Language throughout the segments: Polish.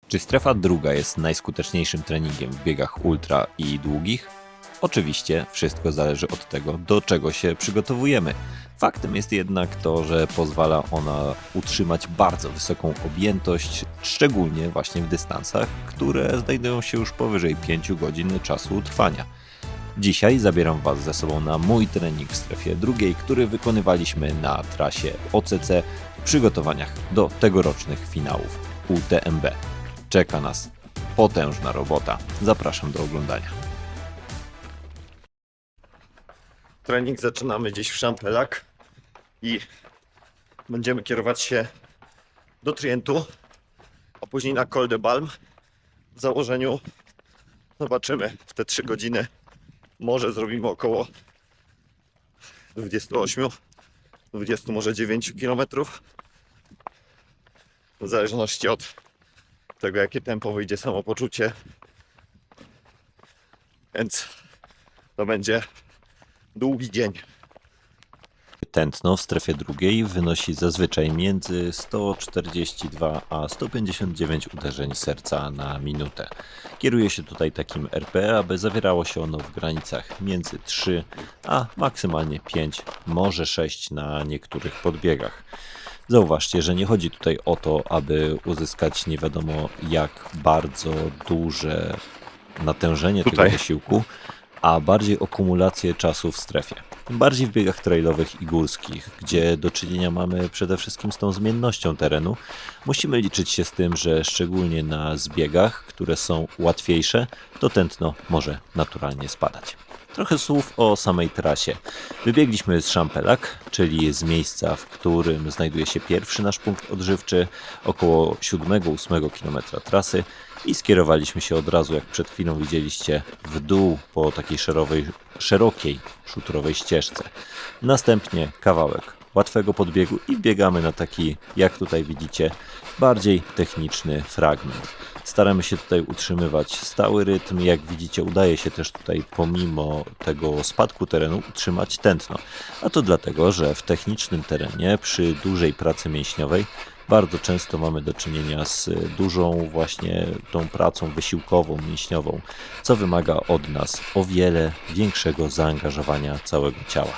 Czy strefa druga jest najskuteczniejszym treningiem w biegach ultra i długich? Oczywiście wszystko zależy od tego, do czego się przygotowujemy. Faktem jest jednak to, że pozwala ona utrzymać bardzo wysoką objętość, szczególnie właśnie w dystansach, które znajdują się już powyżej 5 godzin czasu trwania. Dzisiaj zabieram Was ze sobą na mój trening w strefie drugiej, który wykonywaliśmy na trasie OCC w przygotowaniach do tegorocznych finałów UTMB. Czeka nas potężna robota. Zapraszam do oglądania. Trening zaczynamy dziś w Champelac i będziemy kierować się do Trientu, a później na Col de Balme. W założeniu zobaczymy w te 3 godziny. Może zrobimy około 28, 20, może 9 km. W zależności od tego, jakie tempo wyjdzie samopoczucie. Więc to będzie długi dzień. Tętno w strefie drugiej wynosi zazwyczaj między 142 a 159 uderzeń serca na minutę. Kieruje się tutaj takim RPE, aby zawierało się ono w granicach między 3 a maksymalnie 5, może 6 na niektórych podbiegach. Zauważcie, że nie chodzi tutaj o to, aby uzyskać nie wiadomo jak bardzo duże natężenie tego wysiłku, a bardziej o kumulację czasu w strefie. Tym bardziej w biegach trailowych i górskich, gdzie do czynienia mamy przede wszystkim z tą zmiennością terenu, musimy liczyć się z tym, że szczególnie na zbiegach, które są łatwiejsze, to tętno może naturalnie spadać. Trochę słów o samej trasie. Wybiegliśmy z Champelac, czyli z miejsca, w którym znajduje się pierwszy nasz punkt odżywczy, około 7-8 km trasy i skierowaliśmy się od razu, jak przed chwilą widzieliście, w dół po takiej szerokiej, szutrowej ścieżce. Następnie kawałek łatwego podbiegu i wbiegamy na taki, jak tutaj widzicie, bardziej techniczny fragment. Staramy się tutaj utrzymywać stały rytm. Jak widzicie, udaje się też tutaj pomimo tego spadku terenu utrzymać tętno. A to dlatego, że w technicznym terenie przy dużej pracy mięśniowej bardzo często mamy do czynienia z dużą właśnie tą pracą wysiłkową, mięśniową, co wymaga od nas o wiele większego zaangażowania całego ciała.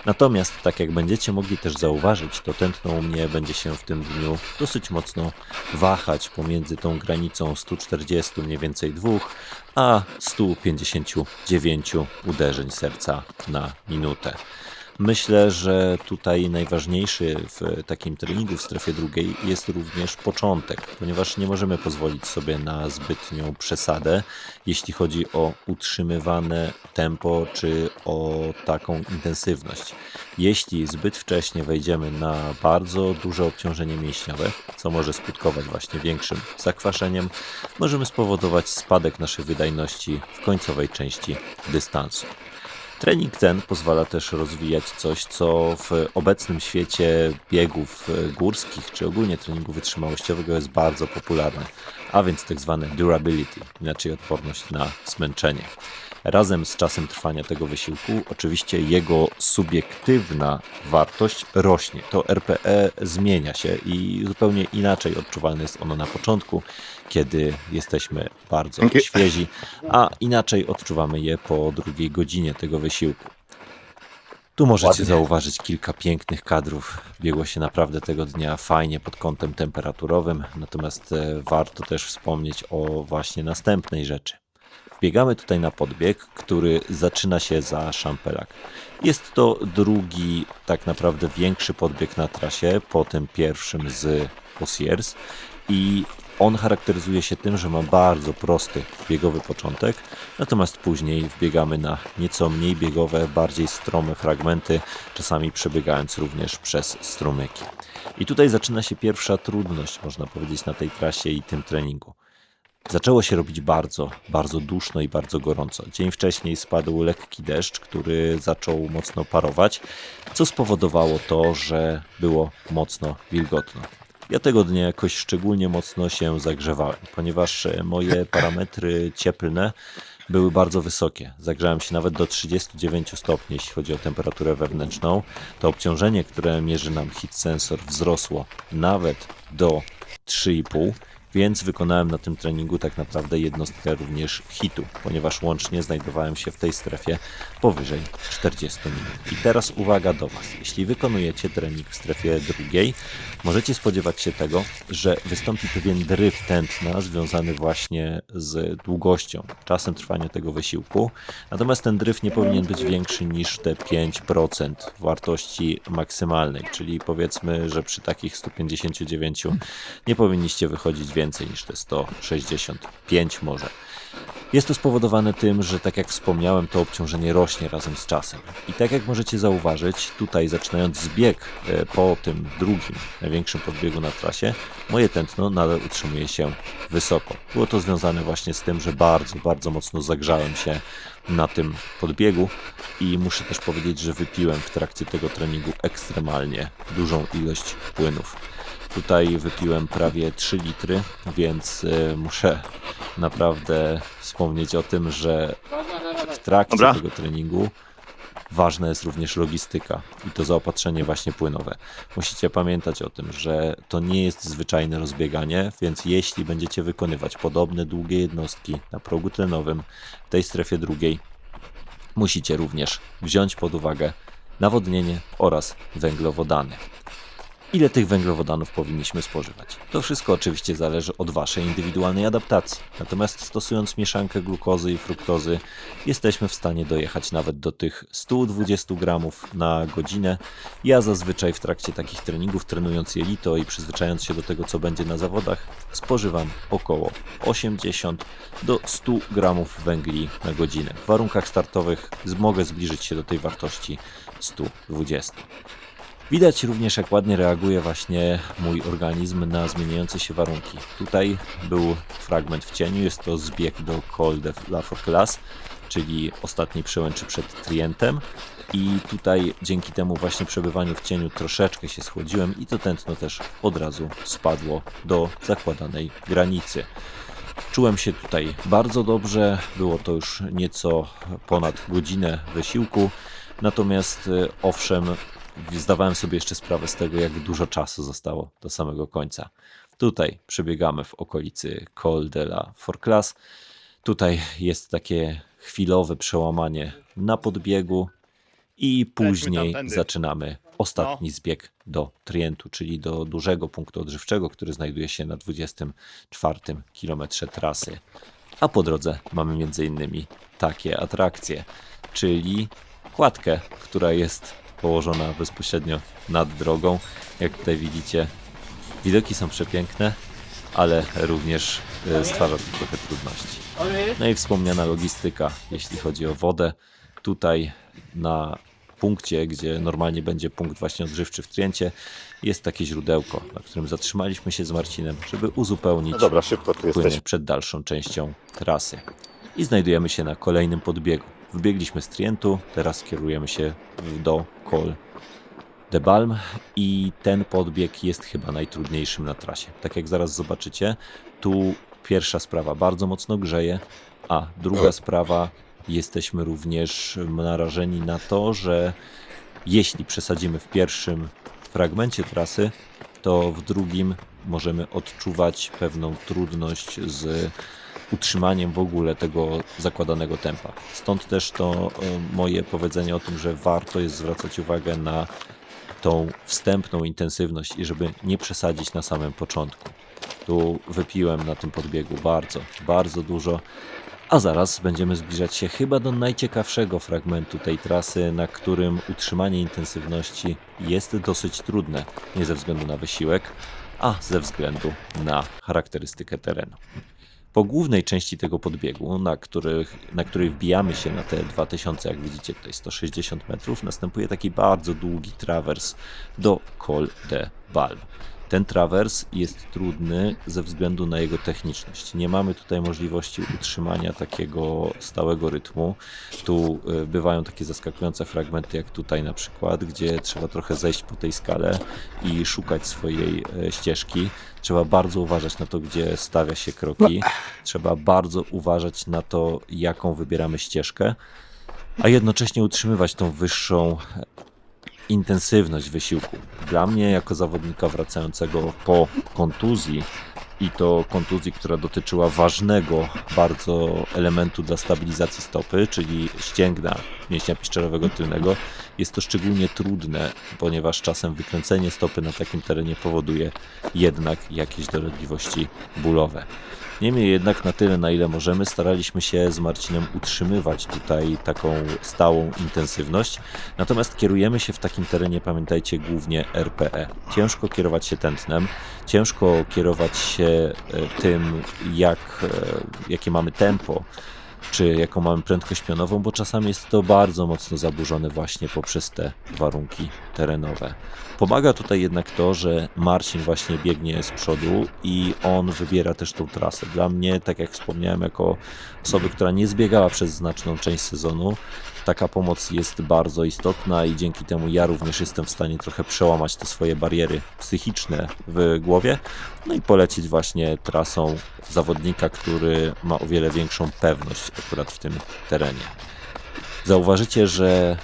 Natomiast, tak jak będziecie mogli też zauważyć, to tętno u mnie będzie się w tym dniu dosyć mocno wahać pomiędzy tą granicą 140 mniej więcej 2, a 159 uderzeń serca na minutę. Myślę, że tutaj najważniejszy w takim treningu w strefie drugiej jest również początek, ponieważ nie możemy pozwolić sobie na zbytnią przesadę, jeśli chodzi o utrzymywane tempo czy o taką intensywność. Jeśli zbyt wcześnie wejdziemy na bardzo duże obciążenie mięśniowe, co może skutkować właśnie większym zakwaszeniem, możemy spowodować spadek naszej wydajności w końcowej części dystansu. Trening ten pozwala też rozwijać coś, co w obecnym świecie biegów górskich, czy ogólnie treningu wytrzymałościowego jest bardzo popularne, a więc tak zwane durability, inaczej odporność na zmęczenie. Razem z czasem trwania tego wysiłku oczywiście jego subiektywna wartość rośnie. To RPE zmienia się i zupełnie inaczej odczuwalne jest ono na początku, kiedy jesteśmy bardzo świezi, a inaczej odczuwamy je po drugiej godzinie tego wysiłku. Tu możecie zauważyć kilka pięknych kadrów. Biegło się naprawdę tego dnia fajnie pod kątem temperaturowym, natomiast warto też wspomnieć o właśnie następnej rzeczy. Wbiegamy tutaj na podbieg, który zaczyna się za Champelac. Jest to drugi, tak naprawdę większy podbieg na trasie, po tym pierwszym z Poitiers i on charakteryzuje się tym, że ma bardzo prosty biegowy początek, natomiast później wbiegamy na nieco mniej biegowe, bardziej strome fragmenty, czasami przebiegając również przez strumyki. I tutaj zaczyna się pierwsza trudność, można powiedzieć, na tej trasie i tym treningu. Zaczęło się robić bardzo, bardzo duszno i bardzo gorąco. Dzień wcześniej spadł lekki deszcz, który zaczął mocno parować, co spowodowało to, że było mocno wilgotno. Ja tego dnia jakoś szczególnie mocno się zagrzewałem, ponieważ moje parametry cieplne były bardzo wysokie. Zagrzałem się nawet do 39 stopni, jeśli chodzi o temperaturę wewnętrzną. To obciążenie, które mierzy nam heat sensor, wzrosło nawet do 3,5, więc wykonałem na tym treningu tak naprawdę jednostkę również hitu, ponieważ łącznie znajdowałem się w tej strefie powyżej 40 minut. I teraz uwaga do Was. Jeśli wykonujecie trening w strefie drugiej, możecie spodziewać się tego, że wystąpi pewien dryf tętna związany właśnie z długością, czasem trwania tego wysiłku. Natomiast ten dryf nie powinien być większy niż te 5% wartości maksymalnej, czyli powiedzmy, że przy takich 159 nie powinniście wychodzić więcej niż te 165 może. Jest to spowodowane tym, że tak jak wspomniałem, to obciążenie rośnie razem z czasem. I tak jak możecie zauważyć, tutaj zaczynając zbieg po tym drugim, największym podbiegu na trasie, moje tętno nadal utrzymuje się wysoko. Było to związane właśnie z tym, że bardzo mocno zagrzałem się na tym podbiegu i muszę też powiedzieć, że wypiłem w trakcie tego treningu ekstremalnie dużą ilość płynów. Tutaj wypiłem prawie 3 litry, więc muszę naprawdę wspomnieć o tym, że w trakcie tego treningu ważna jest również logistyka i to zaopatrzenie właśnie płynowe. Musicie pamiętać o tym, że to nie jest zwyczajne rozbieganie, więc jeśli będziecie wykonywać podobne długie jednostki na progu tlenowym w tej strefie drugiej, musicie również wziąć pod uwagę nawodnienie oraz węglowodany. Ile tych węglowodanów powinniśmy spożywać? To wszystko oczywiście zależy od Waszej indywidualnej adaptacji. Natomiast stosując mieszankę glukozy i fruktozy, jesteśmy w stanie dojechać nawet do tych 120 gramów na godzinę. Ja zazwyczaj w trakcie takich treningów, trenując jelito i przyzwyczajając się do tego, co będzie na zawodach, spożywam około 80 do 100 gramów węgli na godzinę. W warunkach startowych mogę zbliżyć się do tej wartości 120. Widać również, jak ładnie reaguje właśnie mój organizm na zmieniające się warunki. Tutaj był fragment w cieniu, jest to zbieg do Col de la Forclaz, czyli ostatniej przełęczy przed Trientem. I tutaj dzięki temu właśnie przebywaniu w cieniu troszeczkę się schłodziłem i to tętno też od razu spadło do zakładanej granicy. Czułem się tutaj bardzo dobrze, było to już nieco ponad godzinę wysiłku, natomiast owszem, zdawałem sobie jeszcze sprawę z tego, jak dużo czasu zostało do samego końca. Tutaj przebiegamy w okolicy Col de la Forclaz. Tutaj jest takie chwilowe przełamanie na podbiegu i później zaczynamy ostatni zbieg do Trientu, czyli do dużego punktu odżywczego, który znajduje się na 24 kilometrze trasy. A po drodze mamy m.in. takie atrakcje, czyli kładkę, która jest położona bezpośrednio nad drogą. Jak tutaj widzicie, widoki są przepiękne, ale również stwarza to trochę trudności. No i wspomniana logistyka, jeśli chodzi o wodę. Tutaj na punkcie, gdzie normalnie będzie punkt właśnie odżywczy w Triencie, jest takie źródełko, na którym zatrzymaliśmy się z Marcinem, żeby uzupełnić płyny przed dalszą częścią trasy. I znajdujemy się na kolejnym podbiegu. Wybiegliśmy z Trientu, teraz kierujemy się do Col de Balme i ten podbieg jest chyba najtrudniejszym na trasie. Tak jak zaraz zobaczycie, tu pierwsza sprawa bardzo mocno grzeje, a druga sprawa, jesteśmy również narażeni na to, że jeśli przesadzimy w pierwszym fragmencie trasy, to w drugim możemy odczuwać pewną trudność z utrzymaniem w ogóle tego zakładanego tempa. Stąd też to moje powiedzenie o tym, że warto jest zwracać uwagę na tą wstępną intensywność i żeby nie przesadzić na samym początku. Tu wypiłem na tym podbiegu bardzo dużo, a zaraz będziemy zbliżać się chyba do najciekawszego fragmentu tej trasy, na którym utrzymanie intensywności jest dosyć trudne, nie ze względu na wysiłek, a ze względu na charakterystykę terenu. Po głównej części tego podbiegu, na której wbijamy się na te 2000, jak widzicie tutaj 160 metrów, następuje taki bardzo długi trawers do Col de Balme. Ten trawers jest trudny ze względu na jego techniczność. Nie mamy tutaj możliwości utrzymania takiego stałego rytmu. Tu bywają takie zaskakujące fragmenty, jak tutaj na przykład, gdzie trzeba trochę zejść po tej skale i szukać swojej ścieżki. Trzeba bardzo uważać na to, gdzie stawia się kroki. Trzeba bardzo uważać na to, jaką wybieramy ścieżkę, a jednocześnie utrzymywać tą wyższą intensywność wysiłku. Dla mnie, jako zawodnika wracającego po kontuzji, i to kontuzji, która dotyczyła ważnego bardzo elementu dla stabilizacji stopy, czyli ścięgna mięśnia piszczelowego tylnego, jest to szczególnie trudne, ponieważ czasem wykręcenie stopy na takim terenie powoduje jednak jakieś dolegliwości bólowe. Niemniej jednak na tyle, na ile możemy, staraliśmy się z Marcinem utrzymywać tutaj taką stałą intensywność. Natomiast kierujemy się w takim terenie, pamiętajcie, głównie RPE. Ciężko kierować się tętnem, ciężko kierować się tym, jakie mamy tempo, czy jaką mamy prędkość pionową, bo czasami jest to bardzo mocno zaburzone właśnie poprzez te warunki terenowe. Pomaga tutaj jednak to, że Marcin właśnie biegnie z przodu i on wybiera też tą trasę. Dla mnie, tak jak wspomniałem, jako osoby, która nie zbiegała przez znaczną część sezonu, taka pomoc jest bardzo istotna i dzięki temu ja również jestem w stanie trochę przełamać te swoje bariery psychiczne w głowie, no i polecieć właśnie trasą zawodnika, który ma o wiele większą pewność akurat w tym terenie. Zauważycie, że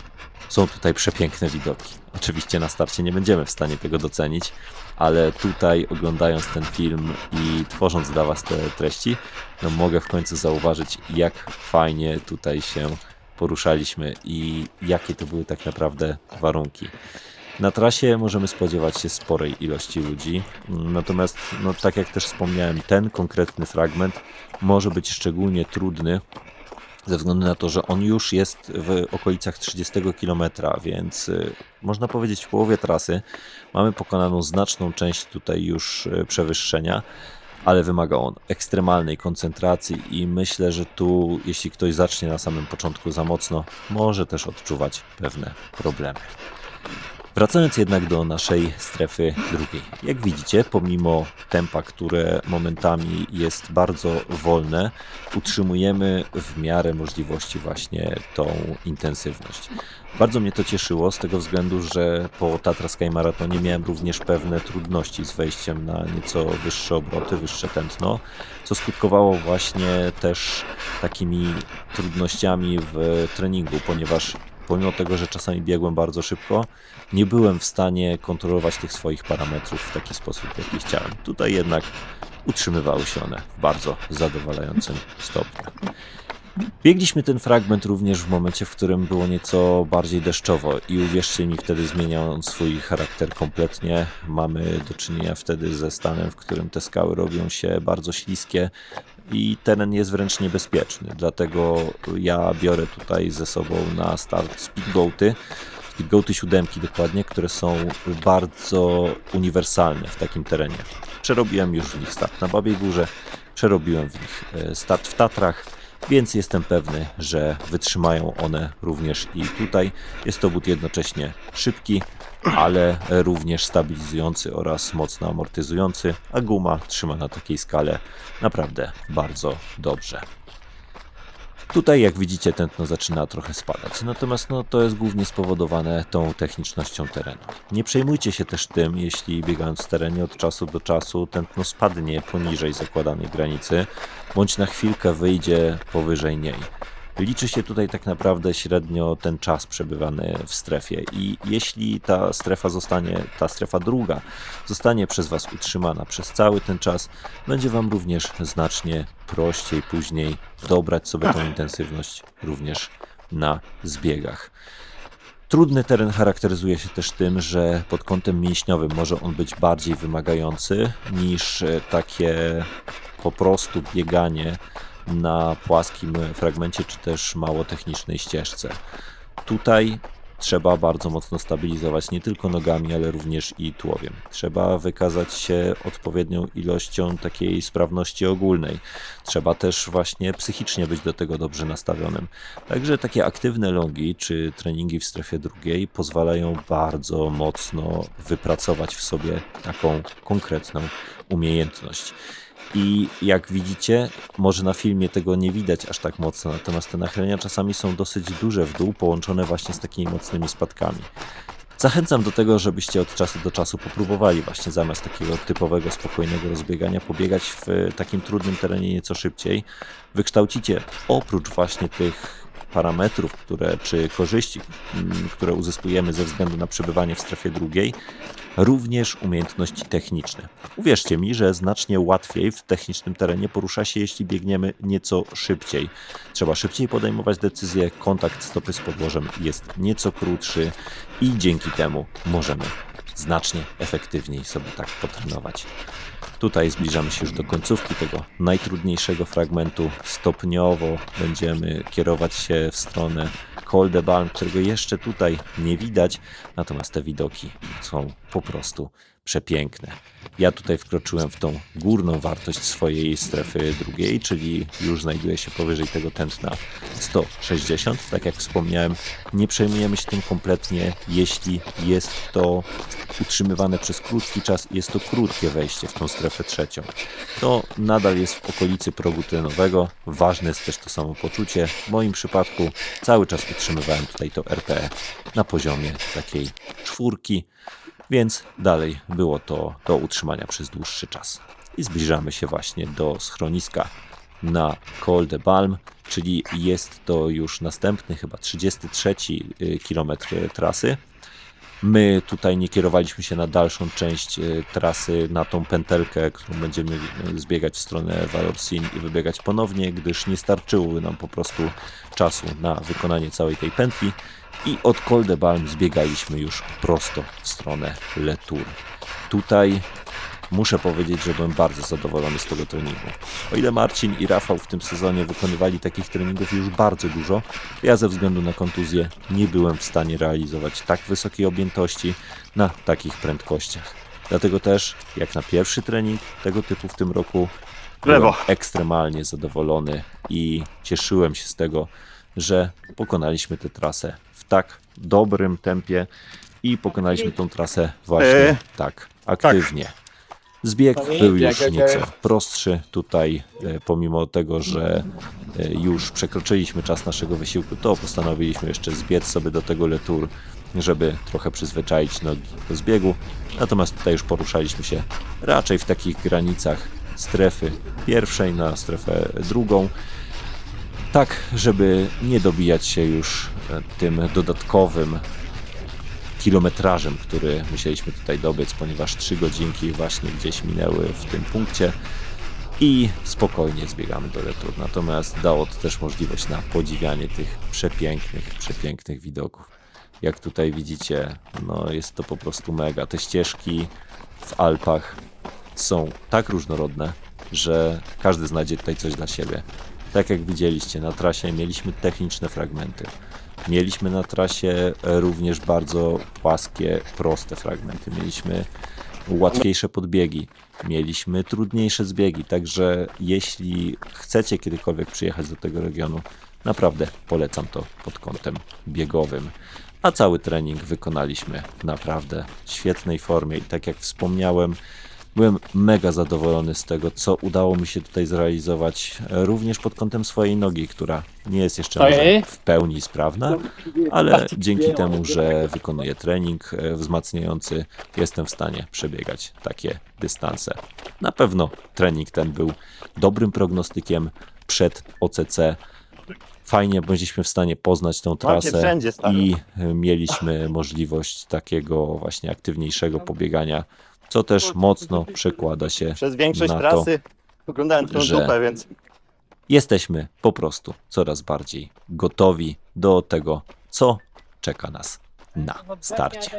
są tutaj przepiękne widoki. Oczywiście na starcie nie będziemy w stanie tego docenić, ale tutaj oglądając ten film i tworząc dla Was te treści, no mogę w końcu zauważyć, jak fajnie tutaj się poruszaliśmy i jakie to były tak naprawdę warunki. Na trasie możemy spodziewać się sporej ilości ludzi, natomiast no, tak jak też wspomniałem, ten konkretny fragment może być szczególnie trudny ze względu na to, że on już jest w okolicach 30 km, więc można powiedzieć w połowie trasy mamy pokonaną znaczną część tutaj już przewyższenia, ale wymaga on ekstremalnej koncentracji i myślę, że tu, jeśli ktoś zacznie na samym początku za mocno, może też odczuwać pewne problemy. Wracając jednak do naszej strefy drugiej. Jak widzicie, pomimo tempa, które momentami jest bardzo wolne, utrzymujemy w miarę możliwości właśnie tą intensywność. Bardzo mnie to cieszyło z tego względu, że po Tatra Sky Maratonie miałem również pewne trudności z wejściem na nieco wyższe obroty, wyższe tętno, co skutkowało właśnie też takimi trudnościami w treningu, ponieważ pomimo tego, że czasami biegłem bardzo szybko, nie byłem w stanie kontrolować tych swoich parametrów w taki sposób, w jaki chciałem. Tutaj jednak utrzymywały się one w bardzo zadowalającym stopniu. Biegliśmy ten fragment również w momencie, w którym było nieco bardziej deszczowo i uwierzcie mi, wtedy zmienia on swój charakter kompletnie. Mamy do czynienia wtedy ze stanem, w którym te skały robią się bardzo śliskie i teren jest wręcz niebezpieczny. Dlatego ja biorę tutaj ze sobą na start speedgoaty 7 dokładnie, które są bardzo uniwersalne w takim terenie. Przerobiłem już w nich start na Babiej Górze, przerobiłem w nich start w Tatrach, więc jestem pewny, że wytrzymają one również i tutaj. Jest to but jednocześnie szybki, ale również stabilizujący oraz mocno amortyzujący, a guma trzyma na takiej skale naprawdę bardzo dobrze. Tutaj, jak widzicie, tętno zaczyna trochę spadać, natomiast to jest głównie spowodowane tą technicznością terenu. Nie przejmujcie się też tym, jeśli biegając w terenie od czasu do czasu tętno spadnie poniżej zakładanej granicy, bądź na chwilkę wyjdzie powyżej niej. Liczy się tutaj tak naprawdę średnio ten czas przebywany w strefie i jeśli ta strefa druga zostanie przez Was utrzymana przez cały ten czas, będzie Wam również znacznie prościej później dobrać sobie tą intensywność również na zbiegach. Trudny teren charakteryzuje się też tym, że pod kątem mięśniowym może on być bardziej wymagający niż takie po prostu bieganie na płaskim fragmencie czy też mało technicznej ścieżce. Tutaj trzeba bardzo mocno stabilizować nie tylko nogami, ale również i tułowiem. Trzeba wykazać się odpowiednią ilością takiej sprawności ogólnej. Trzeba też właśnie psychicznie być do tego dobrze nastawionym. Także takie aktywne longi czy treningi w strefie drugiej pozwalają bardzo mocno wypracować w sobie taką konkretną umiejętność. I jak widzicie, może na filmie tego nie widać aż tak mocno, natomiast te nachylenia czasami są dosyć duże w dół, połączone właśnie z takimi mocnymi spadkami. Zachęcam do tego, żebyście od czasu do czasu popróbowali właśnie zamiast takiego typowego, spokojnego rozbiegania, pobiegać w takim trudnym terenie nieco szybciej. Wykształcicie oprócz właśnie tych parametrów, czy korzyści, które uzyskujemy ze względu na przebywanie w strefie drugiej, również umiejętności techniczne. Uwierzcie mi, że znacznie łatwiej w technicznym terenie porusza się, jeśli biegniemy nieco szybciej. Trzeba szybciej podejmować decyzje, kontakt stopy z podłożem jest nieco krótszy i dzięki temu możemy znacznie efektywniej sobie tak potrenować. Tutaj zbliżamy się już do końcówki tego najtrudniejszego fragmentu. Stopniowo będziemy kierować się w stronę Col de Balme, którego jeszcze tutaj nie widać, natomiast te widoki są po prostu przepiękne. Ja tutaj wkroczyłem w tą górną wartość swojej strefy drugiej, czyli już znajduję się powyżej tego tętna 160. Tak jak wspomniałem, nie przejmujemy się tym kompletnie, jeśli jest to utrzymywane przez krótki czas, jest to krótkie wejście w tą strefę trzecią. To nadal jest w okolicy progu tlenowego. Ważne jest też to samopoczucie. W moim przypadku cały czas utrzymywałem tutaj to RPE na poziomie takiej 4, więc dalej było to do utrzymania przez dłuższy czas. I zbliżamy się właśnie do schroniska na Col de Balme, czyli jest to już następny, chyba 33 kilometr trasy. My tutaj nie kierowaliśmy się na dalszą część trasy, na tą pętelkę, którą będziemy zbiegać w stronę Vallorcine i wybiegać ponownie, gdyż nie starczyło nam po prostu czasu na wykonanie całej tej pętli. I od Col de Balme zbiegaliśmy już prosto w stronę Le Tour. Tutaj muszę powiedzieć, że byłem bardzo zadowolony z tego treningu. O ile Marcin i Rafał w tym sezonie wykonywali takich treningów już bardzo dużo, ja ze względu na kontuzję nie byłem w stanie realizować tak wysokiej objętości na takich prędkościach. Dlatego też, jak na pierwszy trening tego typu w tym roku, byłem ekstremalnie zadowolony i cieszyłem się z tego, że pokonaliśmy tę trasę w tak dobrym tempie i pokonaliśmy tą trasę właśnie tak aktywnie. Zbieg był już nieco prostszy. Tutaj, pomimo tego, że już przekroczyliśmy czas naszego wysiłku, to postanowiliśmy jeszcze zbiec sobie do tego Le Tour, żeby trochę przyzwyczaić nogi do zbiegu. Natomiast tutaj już poruszaliśmy się raczej w takich granicach strefy pierwszej na strefę drugą, tak żeby nie dobijać się już tym dodatkowym kilometrażem, który musieliśmy tutaj dobiec, ponieważ 3 godzinki właśnie gdzieś minęły w tym punkcie i spokojnie zbiegamy do Le Tour. Natomiast dało to też możliwość na podziwianie tych przepięknych widoków. Jak tutaj widzicie, no jest to po prostu mega. Te ścieżki w Alpach są tak różnorodne, że każdy znajdzie tutaj coś dla siebie. Tak jak widzieliście, na trasie mieliśmy techniczne fragmenty. Mieliśmy na trasie również bardzo płaskie, proste fragmenty. Mieliśmy łatwiejsze podbiegi, mieliśmy trudniejsze zbiegi. Także jeśli chcecie kiedykolwiek przyjechać do tego regionu, naprawdę polecam to pod kątem biegowym. A cały trening wykonaliśmy w naprawdę świetnej formie i tak jak wspomniałem, byłem mega zadowolony z tego, co udało mi się tutaj zrealizować, również pod kątem swojej nogi, która nie jest jeszcze może w pełni sprawna, ale dzięki temu, że wykonuję trening wzmacniający, jestem w stanie przebiegać takie dystanse. Na pewno trening ten był dobrym prognostykiem przed OCC. Fajnie byliśmy w stanie poznać tą trasę i mieliśmy możliwość takiego właśnie aktywniejszego pobiegania, co też mocno przekłada się Przez większość na trasy oglądałem twoją że dupę, więc jesteśmy po prostu coraz bardziej gotowi do tego, co czeka nas na starcie.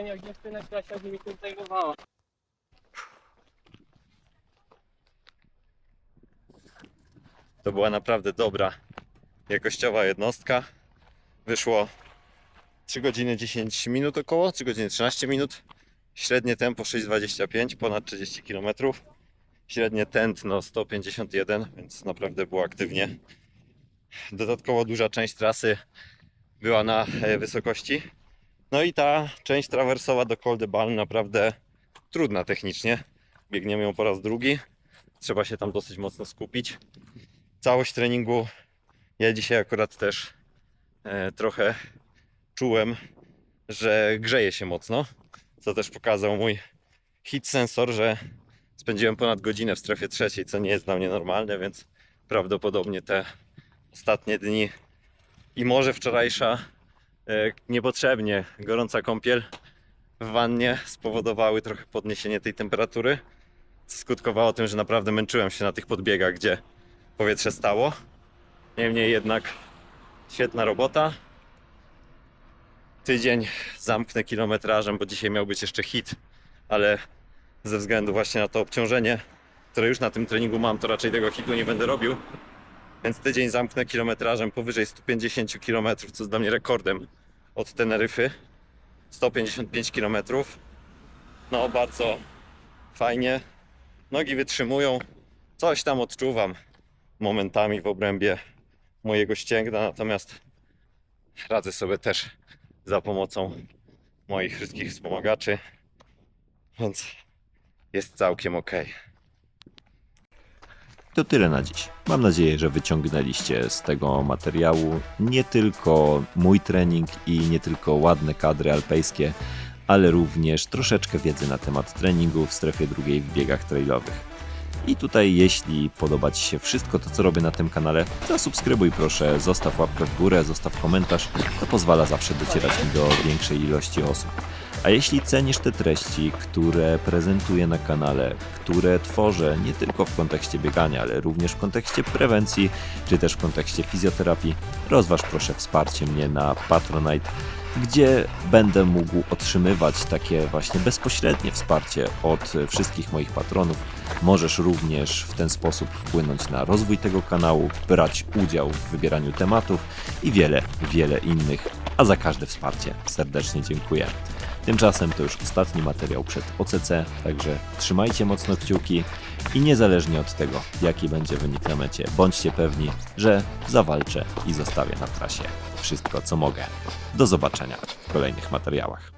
to była naprawdę dobra, jakościowa jednostka. Wyszło 3 godziny 10 minut około, 3 godziny 13 minut. Średnie tempo 6,25, ponad 30 km. Średnie tętno 151, więc naprawdę było aktywnie. Dodatkowo duża część trasy była na wysokości. No i ta część trawersowa do Col de Balme naprawdę trudna technicznie. Biegniemy ją po raz drugi. Trzeba się tam dosyć mocno skupić. Całość treningu ja dzisiaj akurat też trochę czułem, że grzeje się mocno. Co też pokazał mój heat sensor, że spędziłem ponad godzinę w strefie trzeciej, co nie jest dla mnie normalne, więc prawdopodobnie te ostatnie dni i może wczorajsza niepotrzebnie gorąca kąpiel w wannie spowodowały trochę podniesienie tej temperatury, co skutkowało tym, że naprawdę męczyłem się na tych podbiegach, gdzie powietrze stało. Niemniej jednak świetna robota. Tydzień zamknę kilometrażem, bo dzisiaj miał być jeszcze hit, ale ze względu właśnie na to obciążenie, które już na tym treningu mam, to raczej tego hitu nie będę robił. Więc tydzień zamknę kilometrażem powyżej 150 km, co jest dla mnie rekordem od Teneryfy. 155 km. No bardzo fajnie. Nogi wytrzymują. Coś tam odczuwam momentami w obrębie mojego ścięgna, natomiast radzę sobie też za pomocą moich wszystkich wspomagaczy, więc jest całkiem ok. To tyle na dziś. Mam nadzieję, że wyciągnęliście z tego materiału nie tylko mój trening i nie tylko ładne kadry alpejskie, ale również troszeczkę wiedzy na temat treningu w strefie drugiej w biegach trailowych. I tutaj, jeśli podoba Ci się wszystko to, co robię na tym kanale, zasubskrybuj proszę, zostaw łapkę w górę, zostaw komentarz, to pozwala zawsze docierać mi do większej ilości osób. A jeśli cenisz te treści, które prezentuję na kanale, które tworzę nie tylko w kontekście biegania, ale również w kontekście prewencji, czy też w kontekście fizjoterapii, rozważ proszę wsparcie mnie na Patronite, gdzie będę mógł otrzymywać takie właśnie bezpośrednie wsparcie od wszystkich moich patronów. Możesz również w ten sposób wpłynąć na rozwój tego kanału, brać udział w wybieraniu tematów i wiele innych, a za każde wsparcie serdecznie dziękuję. Tymczasem to już ostatni materiał przed OCC, także trzymajcie mocno kciuki i niezależnie od tego, jaki będzie wynik na mecie, bądźcie pewni, że zawalczę i zostawię na trasie wszystko, co mogę. Do zobaczenia w kolejnych materiałach.